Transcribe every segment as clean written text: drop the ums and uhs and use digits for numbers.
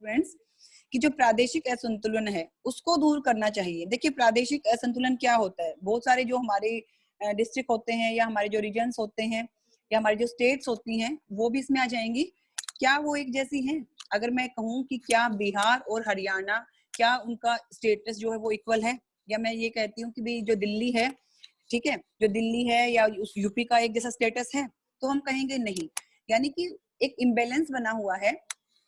Students कि जो प्रादेशिक असंतुलन है उसको दूर करना चाहिए। देखिए प्रादेशिक असंतुलन क्या होता है, बहुत सारे जो हमारे डिस्ट्रिक्ट होते हैं या हमारे जो रीजन्स होते हैं या हमारी जो स्टेट्स होती हैं वो भी इसमें आ जाएंगी। क्या वो एक जैसी हैं? अगर मैं कहूँ कि क्या बिहार और हरियाणा, क्या उनका स्टेटस जो है वो इक्वल है? या मैं ये कहती हूँ कि भाई जो दिल्ली है, ठीक है, जो दिल्ली है या उस यूपी का एक जैसा स्टेटस है? तो हम कहेंगे नहीं। यानी कि एक इम्बैलेंस बना हुआ है।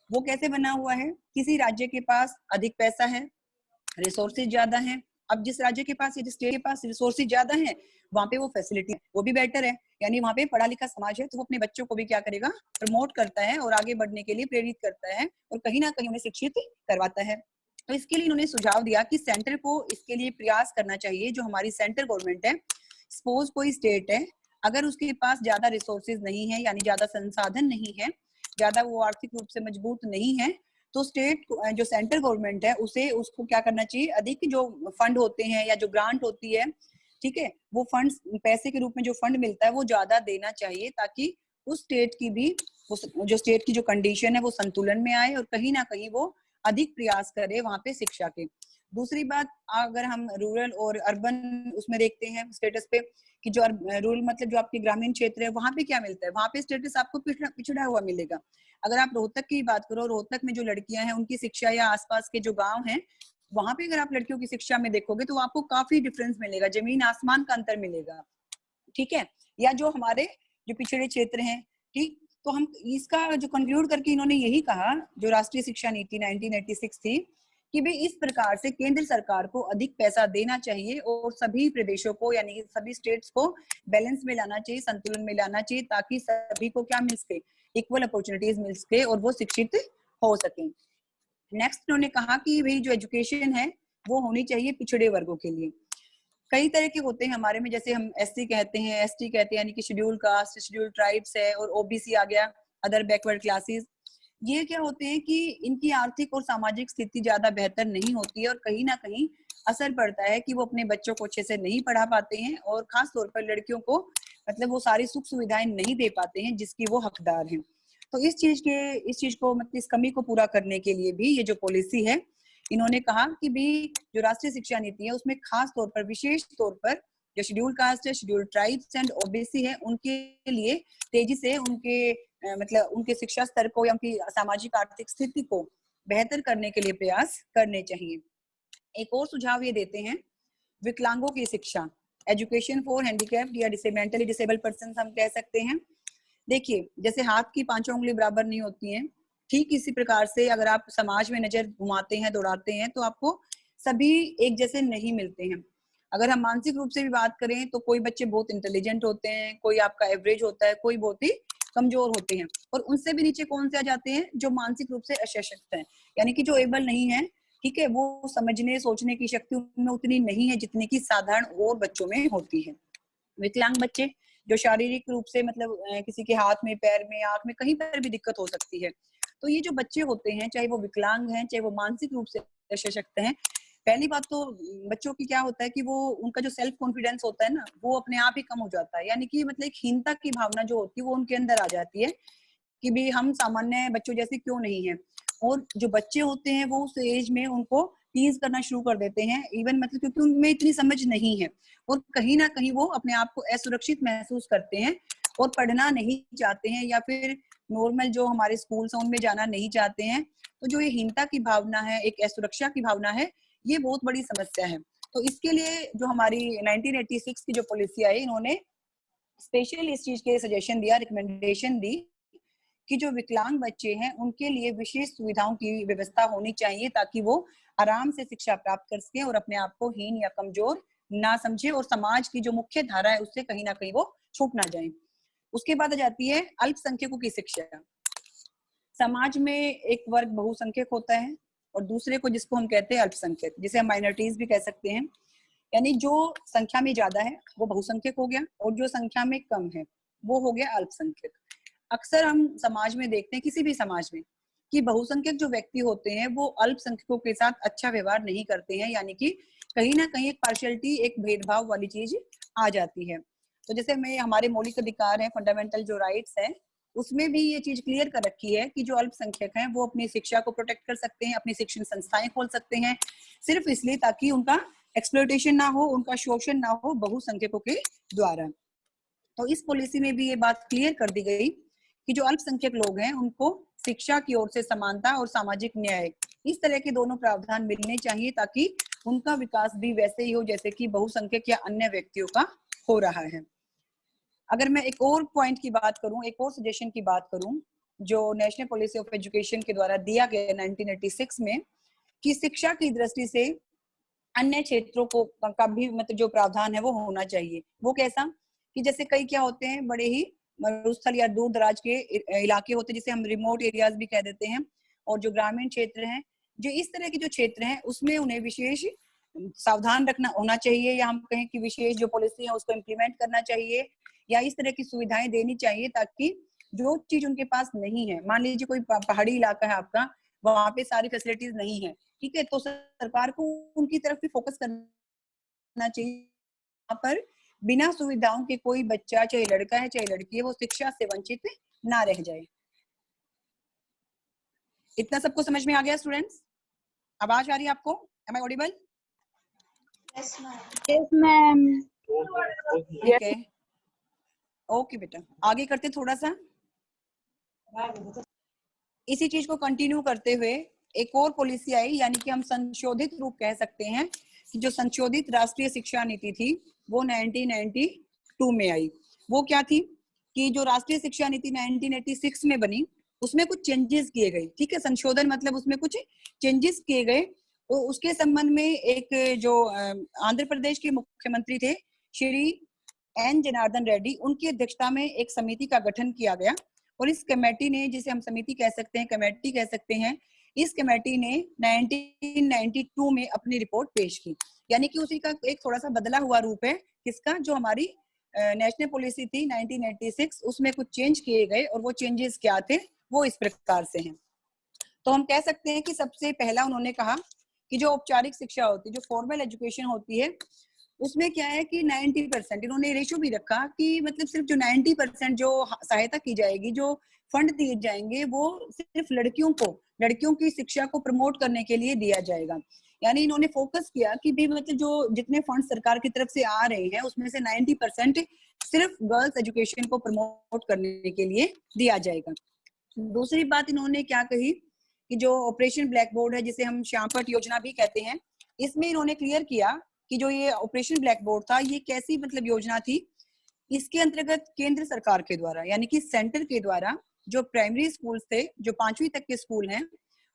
वो कैसे बना हुआ है? किसी राज्य के पास अधिक पैसा है, रिसोर्सेज ज्यादा हैं। अब जिस राज्य के पास या जिस स्टेट के पास रिसोर्सेज ज्यादा हैं वहां पे वो फैसिलिटी वो भी बेटर है, यानी वहां पे पढ़ा लिखा समाज है तो वो अपने बच्चों को भी क्या करेगा, प्रमोट करता है और आगे बढ़ने के लिए प्रेरित करता है और कहीं ना कहीं उन्हें शिक्षित करवाता है। तो इसके लिए उन्होंने सुझाव दिया कि सेंटर को इसके लिए प्रयास करना चाहिए। जो हमारी सेंट्रल गवर्नमेंट है, सपोज कोई स्टेट है, अगर उसके पास ज्यादा रिसोर्सेज नहीं है यानी ज्यादा संसाधन नहीं है, ज्यादा वो आर्थिक रूप से मजबूत नहीं है, तो स्टेट जो सेंट्रल गवर्नमेंट है उसे उसको क्या करना चाहिए, अधिक जो फंड होते हैं या जो ग्रांट होती है, ठीक है, वो फंड पैसे के रूप में जो फंड मिलता है वो ज्यादा देना चाहिए ताकि उस स्टेट की भी जो स्टेट की जो कंडीशन है वो संतुलन में आए और कहीं ना कहीं वो अधिक प्रयास करे वहां पे शिक्षा के। दूसरी बात, अगर हम रूरल और अर्बन उसमें देखते हैं स्टेटस पे कि जो रूरल मतलब जो आपके ग्रामीण क्षेत्र है वहां पे क्या मिलता है, वहां पे स्टेटस आपको पिछड़ा हुआ मिलेगा। अगर आप रोहतक की बात करो, रोहतक में जो लड़कियां हैं उनकी शिक्षा या आसपास के जो गांव हैं वहां पे अगर आप लड़कियों की शिक्षा में देखोगे तो आपको काफी डिफरेंस मिलेगा, जमीन आसमान का अंतर मिलेगा, ठीक है। या जो हमारे जो पिछड़े क्षेत्र हैं, ठीक, तो हम इसका जो कंक्लूड करके इन्होंने यही कहा, जो राष्ट्रीय शिक्षा नीति 1986 थी, कि भाई इस प्रकार से केंद्र सरकार को अधिक पैसा देना चाहिए और सभी प्रदेशों को यानी कि सभी स्टेट्स को बैलेंस में लाना चाहिए, संतुलन में लाना चाहिए ताकि सभी को क्या मिल सके, इक्वल अपॉर्चुनिटीज मिल सके और वो शिक्षित हो सके। नेक्स्ट उन्होंने कहा कि भाई जो एजुकेशन है वो होनी चाहिए पिछड़े वर्गों के लिए। कई तरह के होते हैं हमारे में, जैसे हम एससी कहते हैं, एसटी कहते हैं यानी कि शेड्यूल कास्ट, शेड्यूल ट्राइब्स है, और ओबीसी आ गया, अदर बैकवर्ड क्लासेस। ये क्या होते हैं कि इनकी आर्थिक और सामाजिक स्थिति ज्यादा बेहतर नहीं होती है और कहीं ना कहीं असर पड़ता है कि वो अपने बच्चों को अच्छे से नहीं पढ़ा पाते हैं और खास तौर पर लड़कियों को मतलब वो सारी सुख सुविधाएं नहीं दे पाते हैं जिसकी वो हकदार हैं। तो इस चीज को मतलब इस कमी को पूरा करने के लिए भी ये जो पॉलिसी है, इन्होंने कहा कि भी जो राष्ट्रीय शिक्षा नीति है उसमें खास तौर पर, विशेष तौर पर जो शेड्यूल कास्ट है, शेड्यूल ट्राइब्स एंड ओबीसी है, उनके लिए तेजी से उनके मतलब उनके शिक्षा स्तर को या उनकी सामाजिक आर्थिक स्थिति को बेहतर करने के लिए प्रयास करने चाहिए। एक और सुझाव ये देते हैं, विकलांगों की शिक्षा, एजुकेशन फॉर हैंडीकैप्ड या मेंटली डिसेबल्ड पर्सन हम कह सकते हैं। देखिए जैसे हाथ की पांचों उंगली बराबर नहीं होती हैं, ठीक इसी प्रकार से अगर आप समाज में नजर घुमाते हैं, दौड़ाते हैं, तो आपको सभी एक जैसे नहीं मिलते हैं। अगर हम मानसिक रूप से भी बात करें तो कोई बच्चे बहुत इंटेलिजेंट होते हैं, कोई आपका एवरेज होता है, कोई बहुत ही कमजोर होते हैं, और उनसे भी नीचे कौन से आ जाते हैं, जो मानसिक रूप से असशक्त हैं, यानी कि जो एबल नहीं है, ठीक है, वो समझने सोचने की शक्ति उनमें उतनी नहीं है जितनी की साधारण और बच्चों में होती है। विकलांग बच्चे जो शारीरिक रूप से मतलब किसी के हाथ में, पैर में, आंख में, कहीं पर भी दिक्कत हो सकती है, तो ये जो बच्चे होते हैं, चाहे वो विकलांग हैं, चाहे वो मानसिक रूप से सशक्त हैं, पहली बात तो बच्चों की क्या होता है कि वो उनका जो सेल्फ कॉन्फिडेंस होता है ना वो अपने आप ही कम हो जाता है, यानी कि मतलब एक हीनता की भावना जो होती है वो उनके अंदर आ जाती है कि भी हम सामान्य बच्चों जैसे क्यों नहीं है। और जो बच्चे होते हैं वो उस एज में उनको टीज करना शुरू कर देते हैं, इवन मतलब क्योंकि उनमें इतनी समझ नहीं है और कहीं ना कहीं वो अपने आप को असुरक्षित महसूस करते हैं और पढ़ना नहीं चाहते हैं या फिर नॉर्मल जो हमारे स्कूल्स हैं उनमें जाना नहीं चाहते हैं। तो जो ये हीनता की भावना है, एक असुरक्षा की भावना है, ये बहुत बड़ी समस्या है। तो इसके लिए जो हमारी 1986 की जो पॉलिसी आई, इन्होंने स्पेशल इस चीज के सजेशन दिया, रिकमेंडेशन दी कि जो विकलांग बच्चे हैं उनके लिए विशेष सुविधाओं की व्यवस्था होनी चाहिए ताकि वो आराम से शिक्षा प्राप्त कर सके और अपने आप को हीन या कमजोर ना समझे और समाज की जो मुख्य धारा है उससे कहीं ना कहीं वो छूट ना जाए। उसके बाद आ जाती है अल्पसंख्यकों की शिक्षा। समाज में एक वर्ग बहुसंख्यक होता है और दूसरे को जिसको हम कहते हैं अल्पसंख्यक, जिसे हम माइनॉरिटीज भी कह सकते हैं, यानी जो संख्या में ज्यादा है वो बहुसंख्यक हो गया और जो संख्या में कम है वो हो गया अल्पसंख्यक। अक्सर हम समाज में देखते हैं, किसी भी समाज में, कि बहुसंख्यक जो व्यक्ति होते हैं वो अल्पसंख्यकों के साथ अच्छा व्यवहार नहीं करते हैं, यानी कि कहीं ना कहीं एक पार्शियलिटी, एक भेदभाव वाली चीज आ जाती है। तो जैसे में हमारे मौलिक अधिकार हैं, फंडामेंटल जो राइट्स हैं, उसमें भी ये चीज क्लियर कर रखी है कि जो अल्पसंख्यक हैं वो अपनी शिक्षा को प्रोटेक्ट कर सकते हैं, अपनी शिक्षण संस्थाएं खोल सकते हैं, सिर्फ इसलिए ताकि उनका एक्सप्लॉयटेशन ना हो, उनका शोषण ना हो बहुसंख्यकों के द्वारा। तो इस पॉलिसी में भी ये बात क्लियर कर दी गई कि जो अल्पसंख्यक लोग हैं उनको शिक्षा की ओर से समानता और सामाजिक न्याय, इस तरह के दोनों प्रावधान मिलने चाहिए ताकि उनका विकास भी वैसे ही हो जैसे कि बहुसंख्यक या अन्य व्यक्तियों का हो रहा है। अगर मैं एक और पॉइंट की बात करूं, एक और सजेशन की बात करूं जो नेशनल पॉलिसी ऑफ एजुकेशन के द्वारा दिया गया 1986 में, कि शिक्षा की दृष्टि से अन्य क्षेत्रों को का भी मतलब जो प्रावधान है वो होना चाहिए। वो कैसा कि जैसे कई क्या होते हैं बड़े ही मरुस्थल या दूर दराज के इलाके होते हैं जिसे हम रिमोट एरियाज भी कह देते हैं, और जो ग्रामीण क्षेत्र हैं, जो इस तरह के जो क्षेत्र हैं उसमें उन्हें विशेष सावधान रखना होना चाहिए, या हम कहें कि विशेष जो पॉलिसी है उसको इम्प्लीमेंट करना चाहिए, या इस तरह की सुविधाएं देनी चाहिए ताकि जो चीज उनके पास नहीं है, मान लीजिए कोई पहाड़ी इलाका है आपका, वहां पे सारी फैसिलिटीज नहीं है, ठीक है, तो सरकार को उनकी तरफ भी फोकस करना चाहिए, वहां पर बिना सुविधाओं के कोई बच्चा, चाहे लड़का है चाहे लड़की है, वो शिक्षा से वंचित ना रह जाए। इतना सबको समझ में आ गया स्टूडेंट्स? आवाज आ रही है आपको? Am I audible? Yes ma'am. ठीक है, ओके बेटा, आगे करते थोड़ा सा। इसी चीज को कंटिन्यू करते हुए एक और पॉलिसी आई, यानी कि हम संशोधित रूप कह सकते हैं कि जो संशोधित राष्ट्रीय शिक्षा नीति थी वो 1992 में आई। वो क्या थी कि जो राष्ट्रीय शिक्षा नीति 1986 में बनी उसमें कुछ चेंजेस किए गए, ठीक है, संशोधन मतलब उसमें कुछ चेंजेस किए गए। तो उसके संबंध में एक जो आंध्र प्रदेश के मुख्यमंत्री थे श्री एन जनार्दन रेड्डी, उनकी अध्यक्षता में एक समिति का गठन किया गया, और इस कमेटी ने, जिसे हम समिति कह सकते हैं, कमेटी कह सकते हैं, इस कमेटी ने 1992 में अपनी रिपोर्ट पेश की। यानी कि उसी का एक थोड़ा सा बदला हुआ रूप है किसका, जो हमारी नेशनल पॉलिसी थी 1986, उसमें कुछ चेंज किए गए, और वो चेंजेस क्या थे वो इस प्रकार से हैं। तो हम कह सकते हैं कि सबसे पहला उन्होंने कहा कि जो औपचारिक शिक्षा होती है, जो फॉर्मल एजुकेशन होती है, उसमें क्या है कि 90% इन्होंने रेशो भी रखा कि मतलब सिर्फ जो 90% जो सहायता की जाएगी, जो फंड दिए जाएंगे, वो सिर्फ लड़कियों की शिक्षा को प्रमोट करने के लिए दिया जाएगा। यानी इन्होंने फोकस किया कि भी मतलब जो जितने फंड सरकार की तरफ से आ रहे हैं उसमें से 90% सिर्फ गर्ल्स एजुकेशन को प्रमोट करने के लिए दिया जाएगा। दूसरी बात इन्होंने क्या कही कि जो ऑपरेशन ब्लैक बोर्ड है, जिसे हम श्यामपट योजना भी कहते हैं, इसमें इन्होंने क्लियर किया कि जो ये ऑपरेशन ब्लैक बोर्ड था ये कैसी मतलब योजना थी। इसके अंतर्गत केंद्र सरकार के द्वारा, यानी कि सेंटर के द्वारा, जो प्राइमरी स्कूल थे, जो 5वीं तक के स्कूल हैं,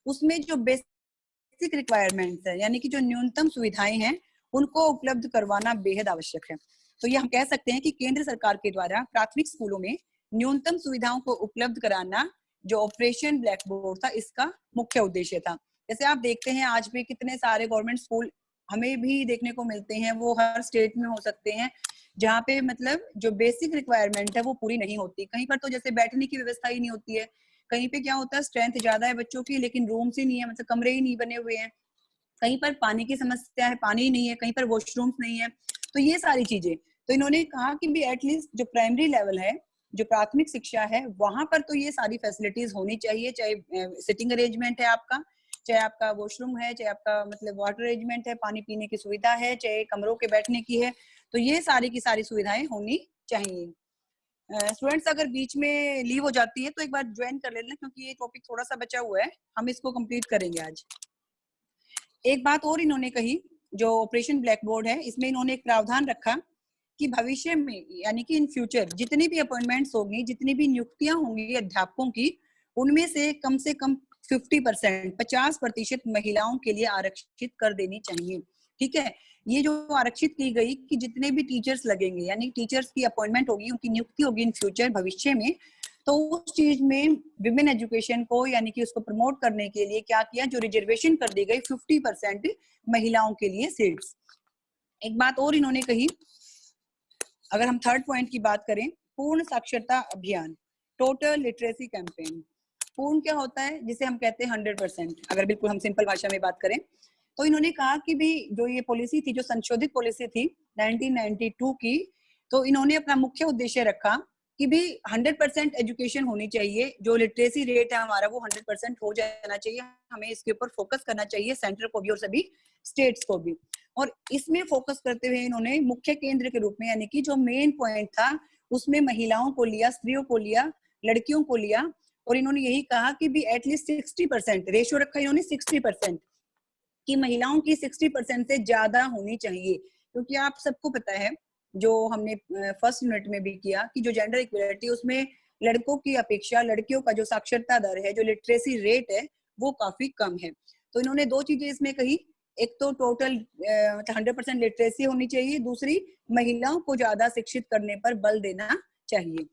उसमें जो बेसिक रिक्वायरमेंट्स है, यानी कि जो न्यूनतम सुविधाएं हैं, उनको उपलब्ध करवाना बेहद आवश्यक है। तो ये हम कह सकते हैं कि केंद्र सरकार के द्वारा प्राथमिक स्कूलों में न्यूनतम सुविधाओं को उपलब्ध कराना जो ऑपरेशन ब्लैक बोर्ड था, इसका मुख्य उद्देश्य था। जैसे आप देखते हैं आज भी कितने सारे गवर्नमेंट स्कूल हमें भी देखने को मिलते हैं, वो हर स्टेट में हो सकते हैं, जहाँ पे मतलब जो बेसिक रिक्वायरमेंट है वो पूरी नहीं होती। कहीं पर तो जैसे बैठने की व्यवस्था ही नहीं होती है, कहीं पे क्या होता है स्ट्रेंथ ज्यादा है बच्चों की लेकिन रूम्स ही नहीं है, मतलब कमरे ही नहीं बने हुए हैं, कहीं पर पानी की समस्या है, पानी ही नहीं है, कहीं पर वॉशरूम्स नहीं है। तो ये सारी चीजें, तो इन्होंने कहा कि भी एटलीस्ट जो प्राइमरी लेवल है, जो प्राथमिक शिक्षा है, वहां पर तो ये सारी फैसिलिटीज होनी चाहिए, चाहे सिटिंग अरेंजमेंट है आपका, चाहे आपका वॉशरूम है, चाहे आपका मतलब वाटर अरेंजमेंट है, पानी पीने की सुविधा है, चाहे कमरों के बैठने की है, तो ये सारी की सारी सुविधाएं होनी चाहिए। स्टूडेंट्स अगर बीच में लीव हो जाती है तो एक बार ज्वाइन कर लेना, क्योंकि ये टॉपिक थोड़ा सा बचा हुआ है, हम इसको कंप्लीट करेंगे आज। एक बात और इन्होंने कही, जो ऑपरेशन ब्लैक बोर्ड है, इसमें इन्होंने एक प्रावधान रखा कि भविष्य में, यानी कि इन फ्यूचर जितनी भी अपॉइंटमेंट्स होंगी, जितनी भी नियुक्तियां होंगी अध्यापकों की, उनमें से कम 50%, 50% महिलाओं के लिए आरक्षित कर देनी चाहिए। ठीक है, ये जो आरक्षित की गई कि जितने भी टीचर्स लगेंगे, यानी टीचर्स की अपॉइंटमेंट होगी, उनकी नियुक्ति होगी इन फ्यूचर भविष्य में, तो उस चीज में विमेन एजुकेशन को, यानी कि उसको प्रमोट करने के लिए क्या किया, जो रिजर्वेशन कर दी गई 50% महिलाओं के लिए सीट्स। एक बात और इन्होंने कही, अगर हम थर्ड पॉइंट की बात करें, पूर्ण साक्षरता अभियान, टोटल लिटरेसी कैंपेन। पूर्ण क्या होता है, जिसे हम कहते हैं 100%, अगर बिल्कुल हम सिंपल भाषा में बात करें। तो इन्होंने कहा कि भी जो ये पॉलिसी थी, जो संशोधित पॉलिसी थी 1992 की, तो इन्होंने अपना मुख्य उद्देश्य रखा कि भी 100% एजुकेशन होनी चाहिए, जो लिटरेसी रेट है हमारा वो 100% हो जाना चाहिए। हमें इसके ऊपर फोकस करना चाहिए, सेंटर को भी और सभी स्टेट्स को भी। और इसमें फोकस करते हुए इन्होंने मुख्य केंद्र के रूप में, यानी कि जो मेन पॉइंट था उसमें महिलाओं को लिया, स्त्रियों को लिया, लड़कियों को लिया, और इन्होंने यही कहा कि भी एटलीस्ट 60% रेशियो रखा इन्होंने 60% कि महिलाओं की 60% से ज्यादा होनी चाहिए। क्योंकि आप सबको पता है, जो हमने फर्स्ट यूनिट में भी किया, कि जो जेंडर इक्वलिटी उसमें लड़कों की अपेक्षा लड़कियों का जो साक्षरता दर है, जो लिटरेसी रेट है, वो काफी कम है। तो इन्होंने दो चीजें इसमें कही, एक तो टोटल 100% लिटरेसी होनी चाहिए, दूसरी महिलाओं को ज्यादा शिक्षित करने पर बल देना चाहिए।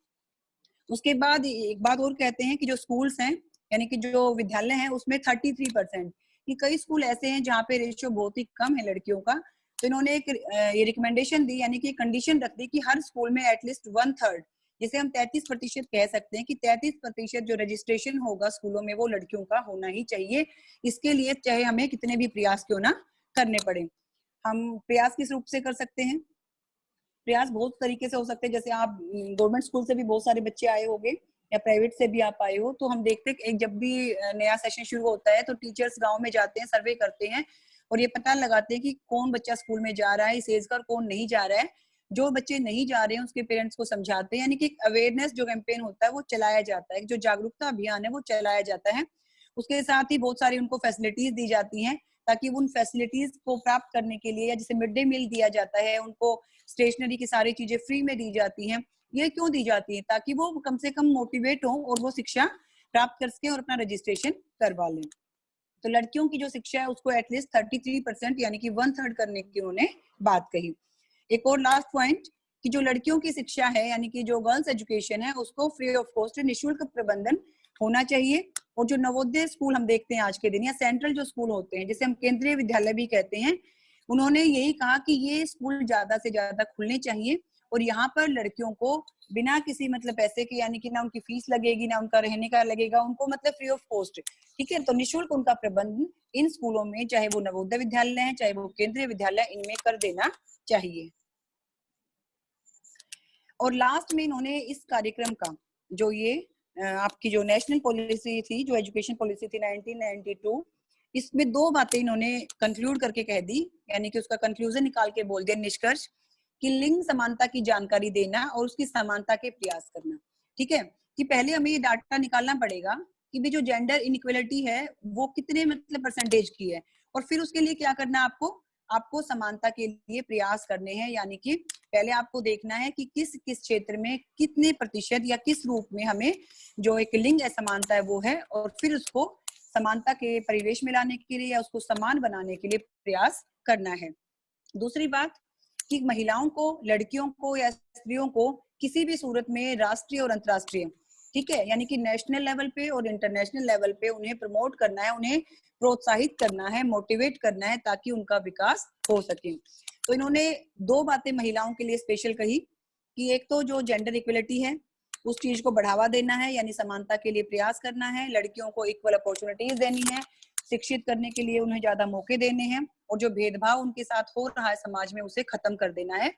उसके बाद एक बात और कहते हैं कि जो स्कूल्स हैं, यानी कि जो विद्यालय हैं, उसमें 33%, कि कई स्कूल ऐसे हैं जहाँ पे रेशियो बहुत ही कम है लड़कियों का। तो इन्होंने एक ये रिकमेंडेशन दी, यानी कि कंडीशन रख दी कि हर स्कूल में एटलीस्ट 1/3, जिसे हम 33% कह सकते हैं, कि 33% जो रजिस्ट्रेशन होगा स्कूलों में वो लड़कियों का होना ही चाहिए। इसके लिए चाहे हमें कितने भी प्रयास क्यों ना करने पड़े। हम प्रयास किस रूप से कर सकते हैं? प्रयास बहुत तरीके से हो सकते हैं। जैसे आप गवर्नमेंट स्कूल से भी बहुत सारे बच्चे आए होंगे, या प्राइवेट से भी आप आए हो, तो हम देखते हैं जब भी नया सेशन शुरू होता है तो टीचर्स गांव में जाते हैं, सर्वे करते हैं और ये पता लगाते हैं कि कौन बच्चा स्कूल में जा रहा है इस एज का और कौन नहीं जा रहा है। जो बच्चे नहीं जा रहे हैं उसके पेरेंट्स को समझाते हैं, यानी कि अवेयरनेस जो कैंपेन होता है वो चलाया जाता है, जो जागरूकता अभियान है वो चलाया जाता है। उसके साथ ही बहुत सारी उनको फैसिलिटीज दी जाती हैं, ताकि उन फैसिलिटीज को प्राप्त करने के लिए, या जैसे मिड डे मील दिया जाता है, उनको स्टेशनरी की सारी चीजें फ्री में दी जाती हैं। ये क्यों दी जाती है? ताकि वो कम से कम मोटिवेट हो और वो शिक्षा प्राप्त कर सके और अपना रजिस्ट्रेशन करवा लें। तो लड़कियों की जो शिक्षा है उसको एटलीस्ट 33% यानी कि 1/3 करने की उन्होंने बात कही। एक और लास्ट पॉइंट, कि जो लड़कियों की शिक्षा है, यानी कि जो गर्ल्स एजुकेशन है, उसको फ्री ऑफ कॉस्ट निःशुल्क प्रबंधन होना चाहिए। और जो नवोदय स्कूल हम देखते हैं आज के दिन, या सेंट्रल जो स्कूल होते हैं, जिसे हम केंद्रीय विद्यालय भी कहते हैं, उन्होंने यही कहा कि ये स्कूल ज्यादा से ज्यादा खुलने चाहिए और यहाँ पर लड़कियों को बिना किसी मतलब पैसे के, यानी कि ना उनकी फीस लगेगी ना उनका रहने का लगेगा, उनको मतलब फ्री ऑफ कॉस्ट, ठीक है। तो निःशुल्क उनका प्रबंध इन स्कूलों में, चाहे वो नवोदय विद्यालय है चाहे वो केंद्रीय विद्यालय, इनमें कर देना चाहिए। और लास्ट में इन्होंने इस कार्यक्रम का जो ये आपकी जो नेशनल पॉलिसी थी, जो एजुकेशन पॉलिसी थी 1992, इसमें दो बातें इन्होंने कंक्लूड करके कह दी, यानी कि उसका कंक्लूजन निकाल के बोल दिया, निष्कर्ष, कि लिंग समानता की जानकारी देना और उसकी समानता के प्रयास करना। ठीक है, कि पहले हमें ये डाटा निकालना पड़ेगा कि भी जो जेंडर इनइक्वालिटी है वो कितने मतलब परसेंटेज की है, और फिर उसके लिए क्या करना है, आपको समानता के लिए प्रयास करने हैं। यानी कि पहले आपको देखना है कि किस किस क्षेत्र में कितने प्रतिशत या किस रूप में हमें जो एक लिंग असमानता है वो है, और फिर उसको समानता के परिवेश में लाने के लिए या उसको समान बनाने के लिए प्रयास करना है। दूसरी बात, कि महिलाओं को, लड़कियों को या स्त्रियों को किसी भी सूरत में राष्ट्रीय और अंतर्राष्ट्रीय, ठीक है, यानी कि नेशनल लेवल पे और इंटरनेशनल लेवल पे उन्हें प्रमोट करना है, उन्हें प्रोत्साहित करना है, मोटिवेट करना है, ताकि उनका विकास हो सके। तो इन्होंने दो बातें महिलाओं के लिए स्पेशल कही, कि एक तो जो जेंडर इक्वलिटी है उस चीज को बढ़ावा देना है, यानी समानता के लिए प्रयास करना है, लड़कियों को इक्वल अपॉर्चुनिटीज देनी है, शिक्षित करने के लिए उन्हें ज्यादा मौके देने हैं, और जो भेदभाव उनके साथ हो रहा है समाज में उसे खत्म कर देना है।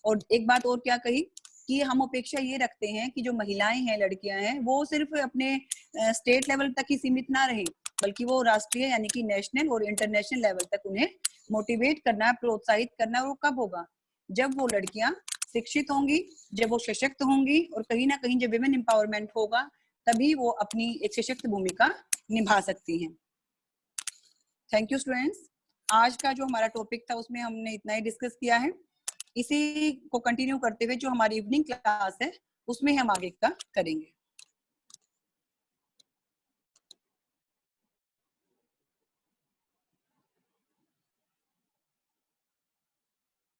और एक बात और क्या कही, कि हम अपेक्षा ये रखते हैं कि जो महिलाएं हैं, लड़कियां हैं, वो सिर्फ अपने स्टेट लेवल तक ही सीमित ना रहे, बल्कि वो राष्ट्रीय यानी कि नेशनल और इंटरनेशनल लेवल तक उन्हें मोटिवेट करना है, प्रोत्साहित करना है। वो कब होगा? जब वो लड़कियां शिक्षित होंगी, जब वो सशक्त होंगी, और कहीं ना कहीं जब विमेन एम्पावरमेंट होगा, तभी वो अपनी एक सशक्त भूमिका निभा सकती हैं। Thank you students. आज का जो हमारा टॉपिक था उसमें हमने इतना ही डिस्कस किया है। इसी को कंटिन्यू करते हुए जो हमारी इवनिंग क्लास है उसमें हम आगे का करेंगे।